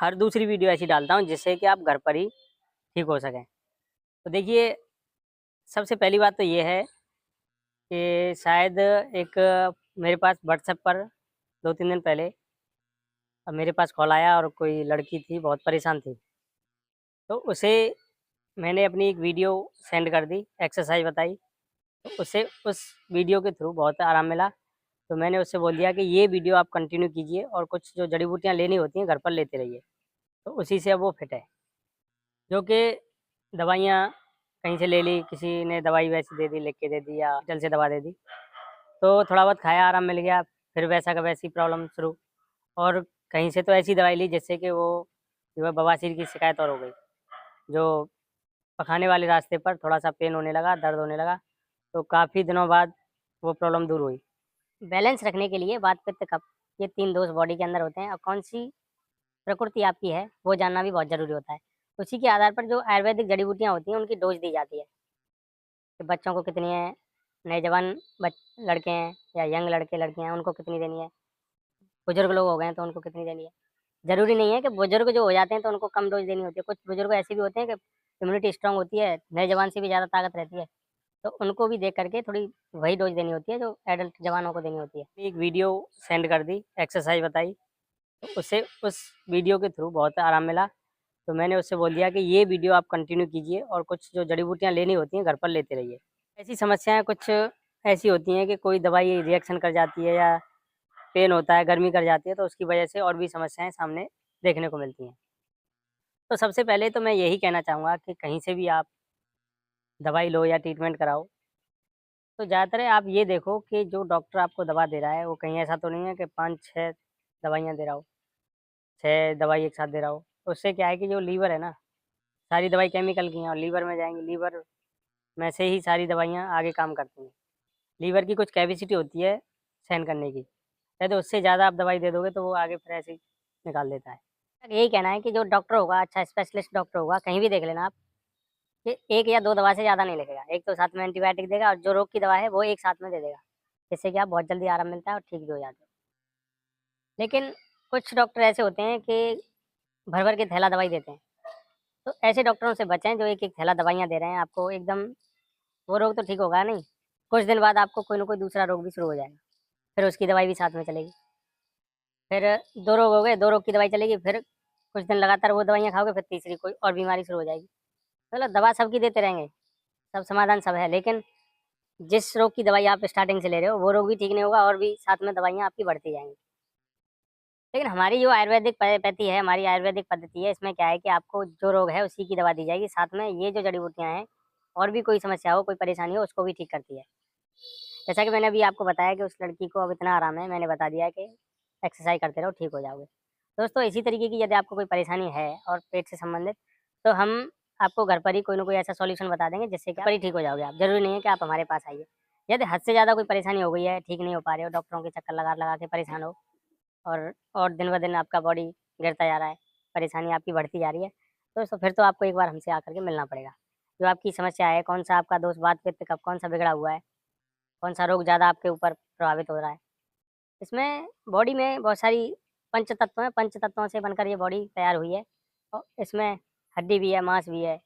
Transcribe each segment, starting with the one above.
हर दूसरी वीडियो ऐसी डालता हूँ जिससे कि आप घर पर ही ठीक हो सकें। तो देखिए, सबसे पहली बात तो ये है कि शायद एक मेरे पास व्हाट्सएप पर 2-3 दिन पहले मेरे पास कॉल आया और कोई लड़की थी, बहुत परेशान थी। तो उसे मैंने अपनी एक वीडियो सेंड कर दी, एक्सरसाइज़ बताई। तो उसे उस वीडियो के थ्रू बहुत आराम मिला। तो मैंने उससे बोल दिया कि ये वीडियो आप कंटिन्यू कीजिए और कुछ जो जड़ी-बूटियाँ लेनी होती हैं, घर पर लेते रहिए। तो उसी से अब वो फिट है। जो कि दवाइयाँ कहीं से ले ली, किसी ने दवाई वैसी दे दी, लिख के दे दी या हॉस्पिटल से दवा दे दी। तो थोड़ा बहुत खाया, आराम मिल गया, फिर वैसा का वैसी प्रॉब्लम शुरू। और कहीं से तो ऐसी दवाई ली जिससे कि वो जो है बवासीर की शिकायत और हो गई। जो पखाने वाले रास्ते पर थोड़ा-सा पेन होने लगा, दर्द होने लगा, तो काफ़ी दिनों बाद वो प्रॉब्लम दूर हुई। बैलेंस रखने के लिए वात, पित्त, कफ ये 3 दोष बॉडी के अंदर होते हैं और कौन-सी प्रकृति आपकी है, वो जानना भी बहुत ज़रूरी होता है। उसी के आधार पर जो आयुर्वेदिक जड़ी-बूटियाँ होती हैं, उनकी डोज़ दी जाती है कि बच्चों को कितनी है, नए जवान बच लड़के हैं या यंग लड़के-लड़कियाँ हैं, उनको कितनी देनी है, बुजुर्ग लोग हो गए हैं, तो उनको कितनी देनी है। ज़रूरी नहीं है कि बुजुर्ग जो हो जाते हैं, तो उनको कम डोज़ देनी होती है। कुछ बुजुर्ग ऐसे भी होते हैं कि इम्यूनिटी स्ट्रॉन्ग होती है, नए जवान से भी ज़्यादा ताकत रहती है, तो उनको भी देख कर के थोड़ी वही डोज़ देनी होती है, जो एडल्ट जवानों को देनी होती है। एक वीडियो सेंड कर दी, एक्सरसाइज़ बताई, तो उसे उस वीडियो के थ्रू बहुत आराम मिला। तो मैंने उससे बोल दिया कि ये वीडियो आप कंटिन्यू कीजिए और कुछ जो जड़ी-बूटियाँ लेनी होती हैं, घर पर लेते रहिए। ऐसी समस्याएँ कुछ ऐसी होती हैं कि कोई दवाई रिएक्शन कर जाती है या पेन होता है, गर्मी कर जाती है, तो उसकी वजह से और भी समस्याएँ सामने देखने को मिलती हैं। तो सबसे पहले तो मैं यही कहना चाहूँगा कि कहीं से भी आप दवाई लो या ट्रीटमेंट कराओ, तो ज़्यादातर आप ये देखो कि जो डॉक्टर आपको दवा दे रहा है, वो कहीं ऐसा तो नहीं है कि 5-6 दवाइयाँ दे रहा हो, 6 दवाई एक साथ दे रहा हो। तो उससे क्या है कि जो लीवर है ना, सारी दवाई केमिकल की हैं और लीवर में जाएँगी, लीवर में से ही सारी दवाइयाँ आगे काम करती हैं। लीवर की कुछ कैपेसिटी होती है सहन करने की, शायद उससे ज़्यादा आप दवाई दे दोगे तो वो आगे फिर ऐसे ही निकाल देता है। यही कहना है कि जो डॉक्टर होगा, अच्छा स्पेशलिस्ट डॉक्टर होगा, कहीं भी देख लेना आप, कि 1 या 2 दवा से ज़्यादा नहीं लिखेगा। एक तो साथ में एंटीबायोटिक देगा और जो रोग की दवा है वो एक साथ में दे देगा, जिससे कि आप बहुत जल्दी आराम मिलता है और ठीक भी हो जाते हो। लेकिन कुछ डॉक्टर ऐसे होते हैं कि भर-भर के थैला दवाई देते हैं, तो ऐसे डॉक्टरों से बचें जो एक-एक थैला दवाइयाँ दे रहे हैं आपको एकदम, वो रोग तो ठीक होगा नहीं, कुछ दिन बाद आपको कोई न कोई दूसरा रोग भी शुरू हो जाएगा, फिर उसकी दवाई भी साथ में चलेगी। फिर 2 रोग हो गए, 2 रोग की दवाई चलेगी, फिर कुछ दिन लगातार वो दवाइयाँ खाओगे, फिर तीसरी कोई और बीमारी शुरू हो जाएगी। मतलब दवा सबकी देते रहेंगे, सब समाधान सब है, लेकिन जिस रोग की दवाई आप स्टार्टिंग से ले रहे हो, वो रोग भी ठीक नहीं होगा और भी साथ में दवाइयाँ आपकी बढ़ती जाएँगी। लेकिन हमारी जो आयुर्वेदिक पैथी है, हमारी आयुर्वेदिक पद्धति है, इसमें क्या है कि आपको जो रोग है, उसी की दवा दी जाएगी, साथ में ये जो जड़ी-बूटियाँ हैं, और भी कोई समस्या हो, कोई परेशानी हो, उसको भी ठीक करती है। जैसा कि मैंने अभी आपको बताया कि उस लड़की को अब इतना आराम है, मैंने बता दिया कि एक्सरसाइज़ करते रहो, ठीक हो जाओगे। दोस्तों, इसी तरीके की यदि आपको कोई परेशानी है और पेट से संबंधित, तो हम आपको घर पर ही कोई न कोई ऐसा सॉल्यूशन बता देंगे जिससे कि घर पर ही ठीक हो जाओगे आप। ज़रूरी नहीं है कि आप हमारे पास आइए। यदि हद से ज़्यादा कोई परेशानी हो गई है, ठीक नहीं हो पा रहे हो, डॉक्टरों के चक्कर लगा-लगा के परेशान हो और दिन-ब-दिन आपका बॉडी गिरता जा रहा है, परेशानी आपकी बढ़ती जा रही है, तो दोस्तों फिर तो आपको एक बार हमसे आकर के मिलना पड़ेगा। जो आपकी समस्या है, कौन-सा आपका दोष वात, पित्त, कफ कौन-सा बिगड़ा हुआ है, कौन-सा रोग ज़्यादा आपके ऊपर प्रभावित हो रहा है। इसमें बॉडी में बहुत सारी पंच तत्व हैं, पंच तत्वों से बनकर ये बॉडी तैयार हुई है और इसमें हड्डी भी है, मांस भी है,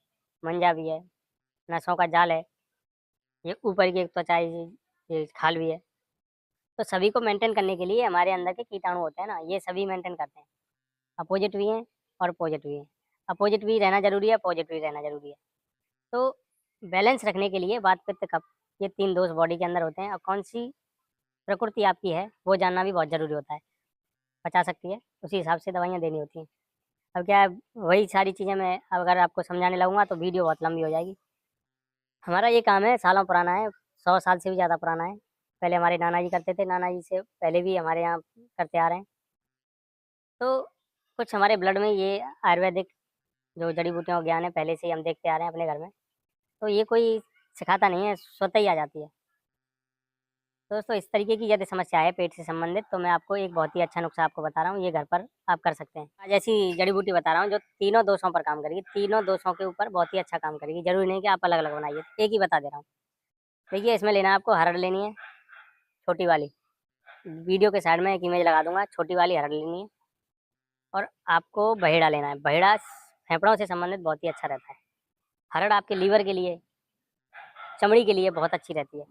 मज्जा भी है, नसों का जाल है, ये ऊपर की एक त्वचा है, ये खाल भी है। तो सभी को मेंटेन करने के लिए हमारे अंदर के कीटाणु होते हैं ना, ये सभी मेंटेन करते हैं। अपोज़िट भी हैं और पॉज़िट भी हैं। अपोज़िट भी रहना ज़रूरी है, पॉज़िट भी रहना ज़रूरी है। तो बैलेंस रखने के लिए वात, पित्त, कफ ये 3 दोष बॉडी के अंदर होते हैं और कौन-सी प्रकृति आपकी है, वो जानना भी बहुत ज़रूरी होता है। पचा सकती है, उसी हिसाब से दवाइयाँ देनी होती हैं। अब क्या है, वही सारी चीज़ें मैं अगर आपको समझाने लगूँगा तो वीडियो बहुत लंबी हो जाएगी। हमारा ये काम है, सालों पुराना है, 100 साल से भी ज़्यादा पुराना है। पहले हमारे नाना जी करते थे, नाना जी से पहले भी हमारे यहाँ करते आ रहे हैं। तो कुछ हमारे ब्लड में ये आयुर्वेदिक जो जड़ी-बूटियों का ज्ञान है, पहले से ही हम देखते आ रहे हैं अपने घर में। तो ये कोई सिखाता नहीं है, स्वतः ही आ जाती है। तो दोस्तों, इस तरीके की यदि समस्या है पेट से संबंधित, तो मैं आपको एक बहुत ही अच्छा नुस्खा आपको बता रहा हूँ, ये घर पर आप कर सकते हैं। आज ऐसी जड़ी-बूटी बता रहा हूँ जो तीनों दोषों पर काम करेगी, तीनों दोषों के ऊपर बहुत ही अच्छा काम करेगी। ज़रूरी नहीं कि आप अलग-अलग बनाइए, एक ही बता दे रहा हूँ। देखिए, इसमें लेना है आपको हरड़ लेनी है, छोटी वाली। वीडियो के साइड में एक इमेज लगा दूँगा, छोटी वाली हरड़ लेनी है। और आपको बहेड़ा लेना है। बहेड़ा फेफड़ों से संबंधित बहुत ही अच्छा रहता है। हरड़ आपके लीवर के लिए, चमड़ी के लिए बहुत अच्छी रहती है।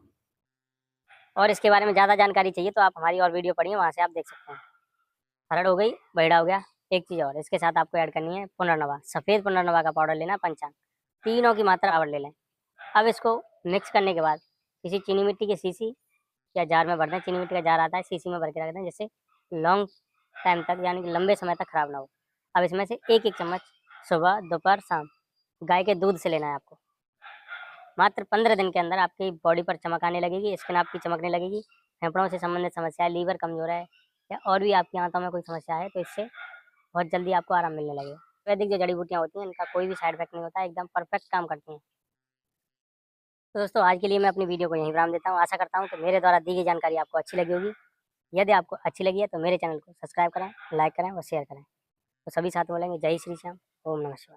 और इसके बारे में ज़्यादा जानकारी चाहिए तो आप हमारी और वीडियो पढ़िए, वहाँ से आप देख सकते हैं। हरड़ हो गई, बहेड़ा हो गया। एक चीज़ और इसके साथ आपको ऐड करनी है, पुनर्नवा। सफ़ेद पुनर्नवा का पाउडर लेना है, पंचांग। तीनों की मात्रा बराबर ले लें। अब इसको मिक्स करने के बाद किसी चीनी मिट्टी की शीशी या जार में भर दें। चीनी मिट्टी का जार आता है, शीशी में भर के रख दें, जिससे लॉन्ग टाइम तक यानी कि लंबे समय तक खराब ना हो। अब इसमें से एक एक चम्मच सुबह, दोपहर, शाम गाय के दूध से लेना है आपको। मात्र 15 दिन के अंदर आपकी बॉडी पर चमक आने लगेगी, स्किन आपकी चमकने लगेगी। फेफड़ों से संबंधित समस्या है, लीवर कमजोर है या और भी आपकी आंतों में कोई समस्या है तो इससे बहुत जल्दी आपको आराम मिलने लगेगा। वैदिक जो जड़ी बूटियाँ होती हैं इनका कोई भी साइड इफेक्ट नहीं होता है, एकदम परफेक्ट काम करती हैं। तो दोस्तों आज के लिए मैं अपनी वीडियो को यहीं विराम देता हूँ। आशा करता हूँ कि मेरे द्वारा दी गई जानकारी आपको अच्छी लगी होगी। यदि आपको अच्छी लगी है तो मेरे चैनल को सब्सक्राइब करें, लाइक करें और शेयर करें। तो सभी साथ बोलेंगे जय श्री श्याम, ओम नमः शिवाय।